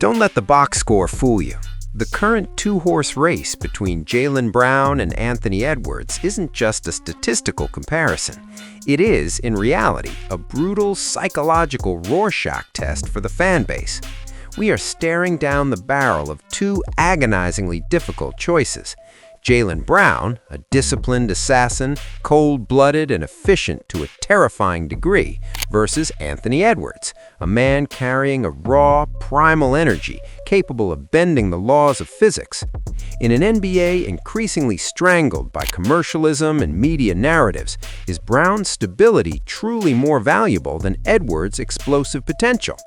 Don't let the box score fool you. The current two-horse race between Jaylen Brown and Anthony Edwards isn't just a statistical comparison. It is, in reality, a brutal psychological Rorschach test for the fan base. We are staring down the barrel of two agonizingly difficult choices. Jaylen Brown, a disciplined assassin, cold-blooded and efficient to a terrifying degree, versus Anthony Edwards, a man carrying a raw, primal energy capable of bending the laws of physics. In an NBA increasingly strangled by commercialism and media narratives, is Brown's stability truly more valuable than Edwards' explosive potential?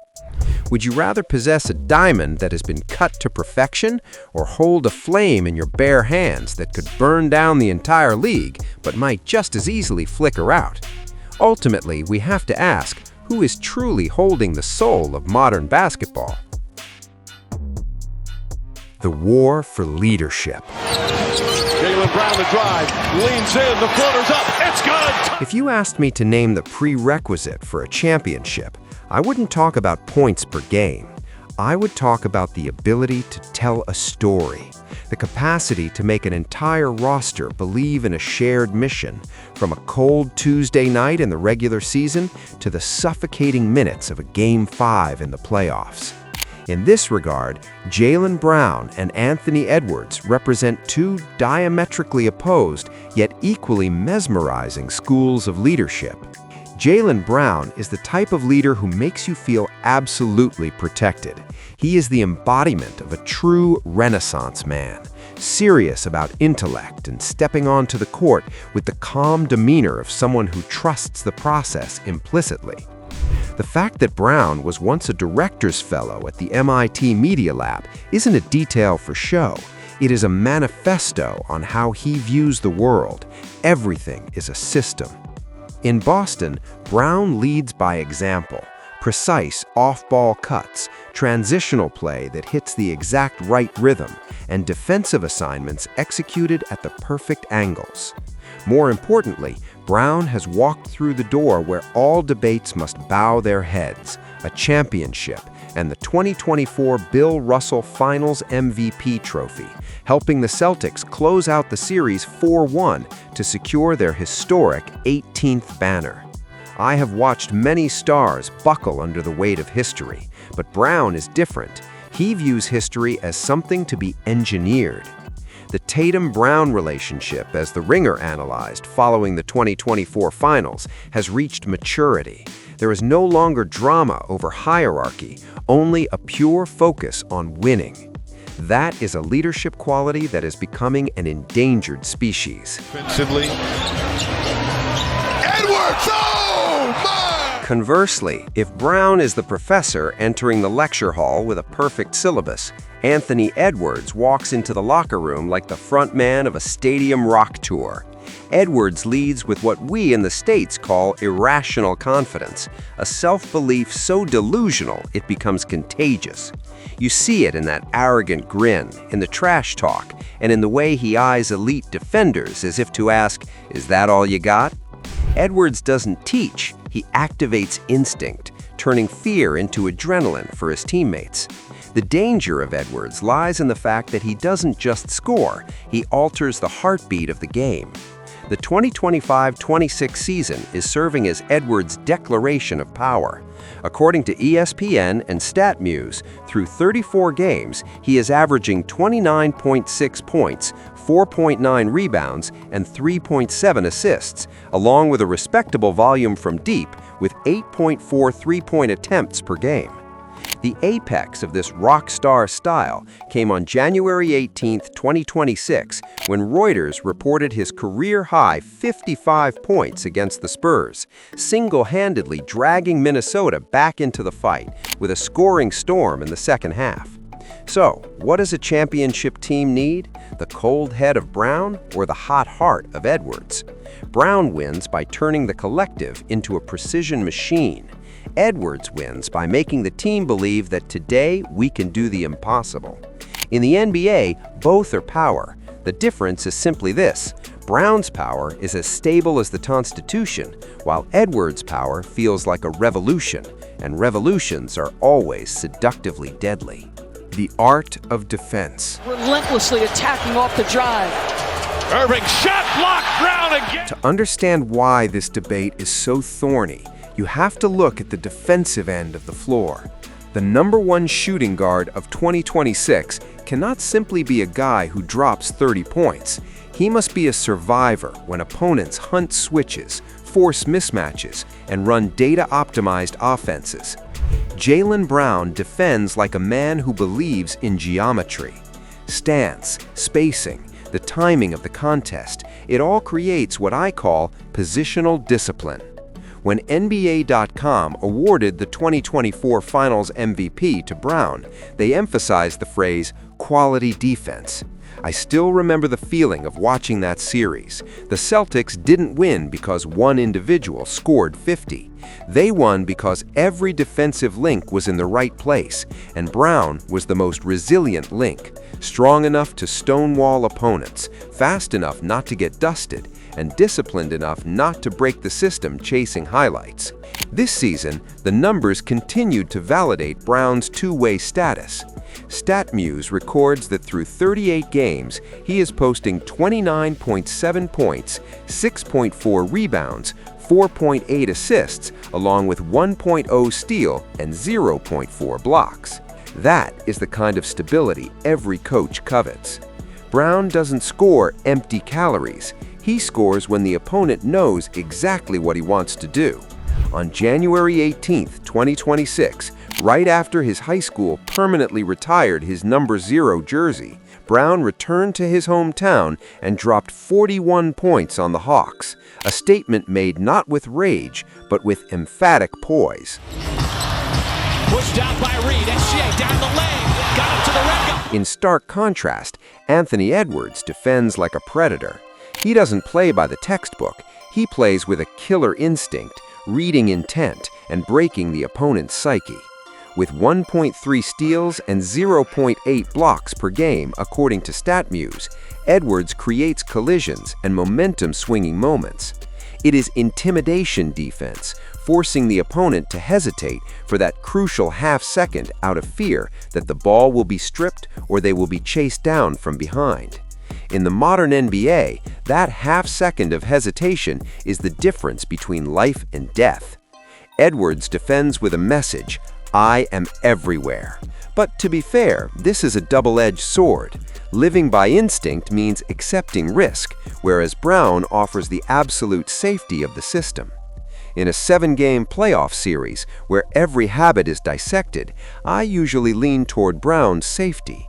Would you rather possess a diamond that has been cut to perfection or hold a flame in your bare hands that could burn down the entire league but might just as easily flicker out? Ultimately, we have to ask, who is truly holding the soul of modern basketball? The war for leadership. Jaylen Brown to drive, leans in, the floater's up, it's good! If you asked me to name the prerequisite for a championship, I wouldn't talk about points per game. I would talk about the ability to tell a story, the capacity to make an entire roster believe in a shared mission, from a cold Tuesday night in the regular season to the suffocating minutes of a Game 5 in the playoffs. In this regard, Jaylen Brown and Anthony Edwards represent two diametrically opposed yet equally mesmerizing schools of leadership. Jaylen Brown is the type of leader who makes you feel absolutely protected. He is the embodiment of a true Renaissance man, serious about intellect and stepping onto the court with the calm demeanor of someone who trusts the process implicitly. The fact that Brown was once a director's fellow at the MIT Media Lab isn't a detail for show. It is a manifesto on how he views the world. Everything is a system. In Boston, Brown leads by example. Precise off-ball cuts, transitional play that hits the exact right rhythm, and defensive assignments executed at the perfect angles. More importantly, Brown has walked through the door where all debates must bow their heads, a championship, and the 2024 Bill Russell Finals MVP trophy, helping the Celtics close out the series 4-1 to secure their historic 18th banner. I have watched many stars buckle under the weight of history, but Brown is different. He views history as something to be engineered. The Tatum-Brown relationship, as The Ringer analyzed following the 2024 finals, has reached maturity. There is no longer drama over hierarchy, only a pure focus on winning. That is a leadership quality that is becoming an endangered species. Offensively. Edwards! Oh, my! Conversely, if Brown is the professor entering the lecture hall with a perfect syllabus, Anthony Edwards walks into the locker room like the frontman of a stadium rock tour. Edwards leads with what we in the States call irrational confidence, a self-belief so delusional it becomes contagious. You see it in that arrogant grin, in the trash talk, and in the way he eyes elite defenders as if to ask, "Is that all you got?" Edwards doesn't teach, he activates instinct, turning fear into adrenaline for his teammates. The danger of Edwards lies in the fact that he doesn't just score, he alters the heartbeat of the game. The 2025-26 season is serving as Edwards' declaration of power. According to ESPN and StatMuse, through 34 games, he is averaging 29.6 points, 4.9 rebounds, and 3.7 assists, along with a respectable volume from deep with 8.4 three-point attempts per game. The apex of this rock star style came on January 18, 2026, when Reuters reported his career-high 55 points against the Spurs, single-handedly dragging Minnesota back into the fight with a scoring storm in the second half. So, what does a championship team need? The cold head of Brown or the hot heart of Edwards? Brown wins by turning the collective into a precision machine. Edwards wins by making the team believe that today we can do the impossible. In the NBA, both are power. The difference is simply this: Brown's power is as stable as the Constitution, while Edwards' power feels like a revolution, and revolutions are always seductively deadly. The art of defense. Relentlessly attacking off the drive. Irving shot blocked, Brown again. To understand why this debate is so thorny, you have to look at the defensive end of the floor. The #1 shooting guard of 2026 cannot simply be a guy who drops 30 points. He must be a survivor when opponents hunt switches, force mismatches, and run data-optimized offenses. Jaylen Brown defends like a man who believes in geometry. Stance, spacing, the timing of the contest, it all creates what I call positional discipline. When NBA.com awarded the 2024 Finals MVP to Brown, they emphasized the phrase, quality defense. I still remember the feeling of watching that series. The Celtics didn't win because one individual scored 50. They won because every defensive link was in the right place, and Brown was the most resilient link, strong enough to stonewall opponents, fast enough not to get dusted, and disciplined enough not to break the system chasing highlights. This season, the numbers continued to validate Brown's two-way status. StatMuse records that through 38 games, he is posting 29.7 points, 6.4 rebounds, 4.8 assists, along with 1.0 steal and 0.4 blocks. That is the kind of stability every coach covets. Brown doesn't score empty calories. He scores when the opponent knows exactly what he wants to do. On January 18, 2026, right after his high school permanently retired his #0 jersey, Brown returned to his hometown and dropped 41 points on the Hawks, a statement made not with rage, but with emphatic poise. Pushed out by Reed, SGA down the lane, got it to the red guy. In stark contrast, Anthony Edwards defends like a predator. He doesn't play by the textbook. He plays with a killer instinct, reading intent, and breaking the opponent's psyche. With 1.3 steals and 0.8 blocks per game, according to StatMuse, Edwards creates collisions and momentum-swinging moments. It is intimidation defense, forcing the opponent to hesitate for that crucial half-second out of fear that the ball will be stripped or they will be chased down from behind. In the modern NBA, that half-second of hesitation is the difference between life and death. Edwards defends with a message, I am everywhere. But to be fair, this is a double-edged sword. Living by instinct means accepting risk, whereas Brown offers the absolute safety of the system. In a 7-game playoff series, where every habit is dissected, I usually lean toward Brown's safety.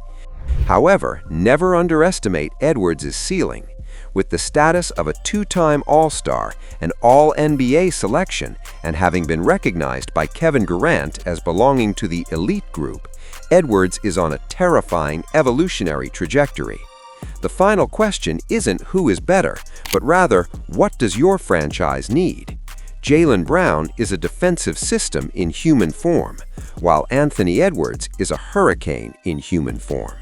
However, never underestimate Edwards' ceiling. With the status of a 2-time All-Star, an All-NBA selection, and having been recognized by Kevin Durant as belonging to the elite group, Edwards is on a terrifying evolutionary trajectory. The final question isn't who is better, but rather, what does your franchise need? Jaylen Brown is a defensive system in human form, while Anthony Edwards is a hurricane in human form.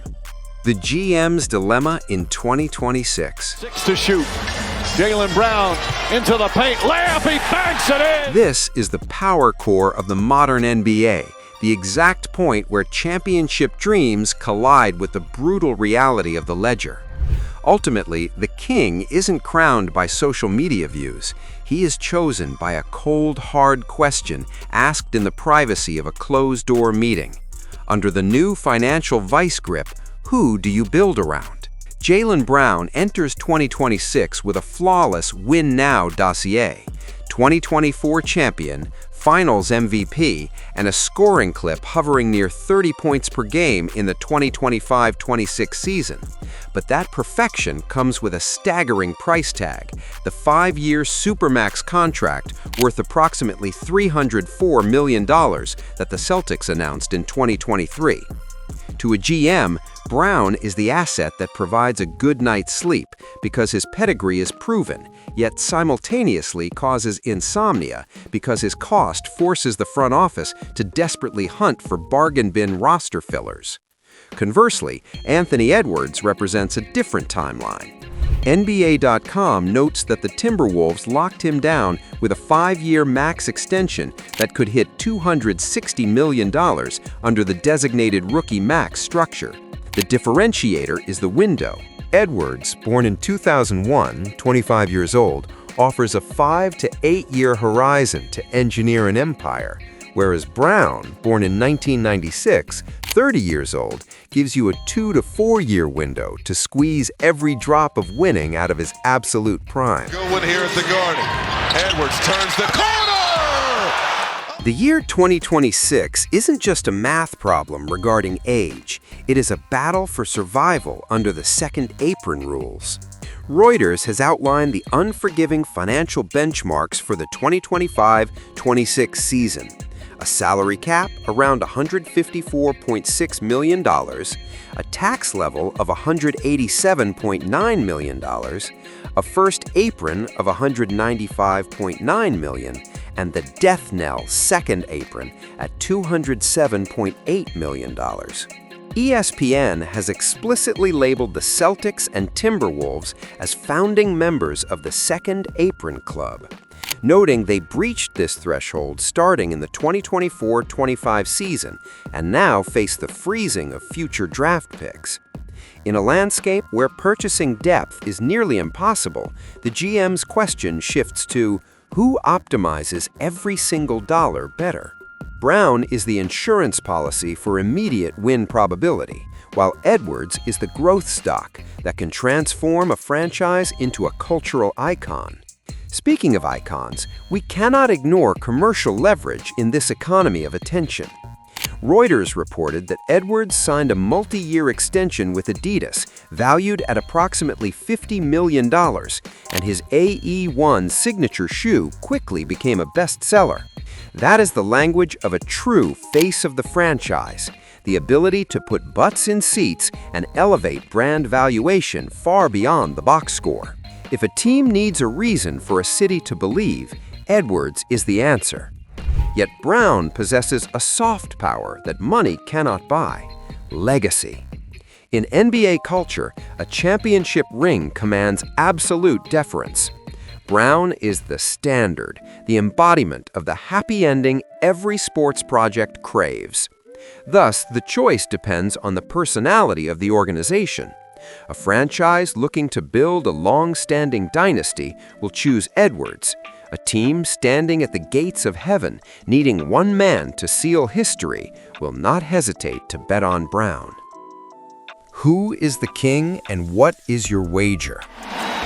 The GM's dilemma in 2026. 6 to shoot. Jaylen Brown into the paint. Layup, he banks it in. This is the power core of the modern NBA, the exact point where championship dreams collide with the brutal reality of the ledger. Ultimately, the king isn't crowned by social media views. He is chosen by a cold, hard question asked in the privacy of a closed-door meeting. Under the new financial vice grip, who do you build around? Jaylen Brown enters 2026 with a flawless win-now dossier, 2024 champion, Finals MVP, and a scoring clip hovering near 30 points per game in the 2025-26 season. But that perfection comes with a staggering price tag, the 5-year Supermax contract worth approximately $304 million that the Celtics announced in 2023. To a GM, Brown is the asset that provides a good night's sleep because his pedigree is proven, yet simultaneously causes insomnia because his cost forces the front office to desperately hunt for bargain bin roster fillers. Conversely, Anthony Edwards represents a different timeline. NBA.com notes that the Timberwolves locked him down with a 5-year max extension that could hit $260 million under the designated rookie max structure. The differentiator is the window. Edwards, born in 2001, 25 years old, offers a 5 to 8-year horizon to engineer an empire, whereas Brown, born in 1996, 30 years old, gives you a 2 to 4-year window to squeeze every drop of winning out of his absolute prime. Good one here at the Garden. Edwards turns the corner! The year 2026 isn't just a math problem regarding age. It is a battle for survival under the second apron rules. Reuters has outlined the unforgiving financial benchmarks for the 2025-26 season. A salary cap around $154.6 million, a tax level of $187.9 million, a first apron of $195.9 million, and the death knell second apron at $207.8 million. ESPN has explicitly labeled the Celtics and Timberwolves as founding members of the Second Apron Club, noting they breached this threshold starting in the 2024-25 season and now face the freezing of future draft picks. In a landscape where purchasing depth is nearly impossible, the GM's question shifts to who optimizes every single dollar better. Brown is the insurance policy for immediate win probability, while Edwards is the growth stock that can transform a franchise into a cultural icon. Speaking of icons, we cannot ignore commercial leverage in this economy of attention. Reuters reported that Edwards signed a multi-year extension with Adidas, valued at approximately $50 million, and his AE1 signature shoe quickly became a bestseller. That is the language of a true face of the franchise, the ability to put butts in seats and elevate brand valuation far beyond the box score. If a team needs a reason for a city to believe, Edwards is the answer. Yet Brown possesses a soft power that money cannot buy: legacy. In NBA culture, a championship ring commands absolute deference. Brown is the standard, the embodiment of the happy ending every sports project craves. Thus, the choice depends on the personality of the organization. A franchise looking to build a long-standing dynasty will choose Edwards. A team standing at the gates of heaven, needing one man to seal history, will not hesitate to bet on Brown. Who is the king and what is your wager?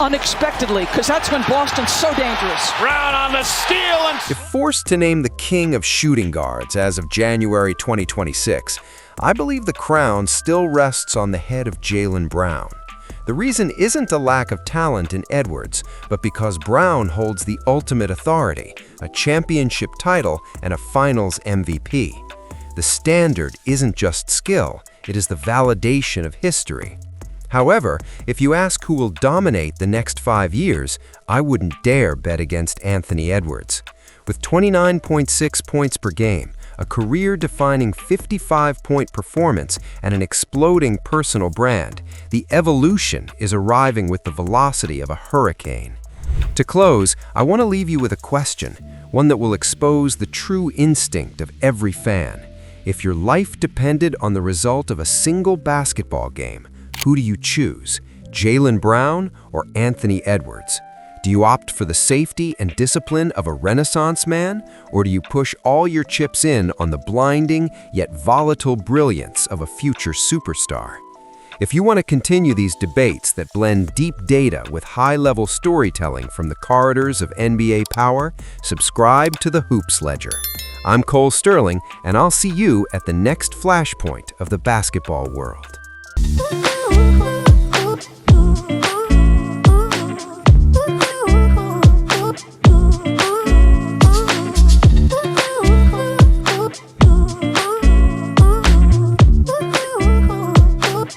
Unexpectedly, because that's when Boston's so dangerous. Brown on the steal and If forced to name the king of shooting guards as of January 2026, I believe the crown still rests on the head of Jaylen Brown. The reason isn't a lack of talent in Edwards, but because Brown holds the ultimate authority, a championship title, and a finals MVP. The standard isn't just skill, it is the validation of history. However, if you ask who will dominate the next 5 years, I wouldn't dare bet against Anthony Edwards. With 29.6 points per game, a career-defining 55-point performance, and an exploding personal brand, the evolution is arriving with the velocity of a hurricane. To close, I want to leave you with a question, one that will expose the true instinct of every fan. If your life depended on the result of a single basketball game, who do you choose, Jaylen Brown or Anthony Edwards? Do you opt for the safety and discipline of a Renaissance man, or do you push all your chips in on the blinding yet volatile brilliance of a future superstar? If you want to continue these debates that blend deep data with high-level storytelling from the corridors of NBA power, subscribe to the Hoops Ledger. I'm Cole Sterling, and I'll see you at the next flashpoint of the basketball world.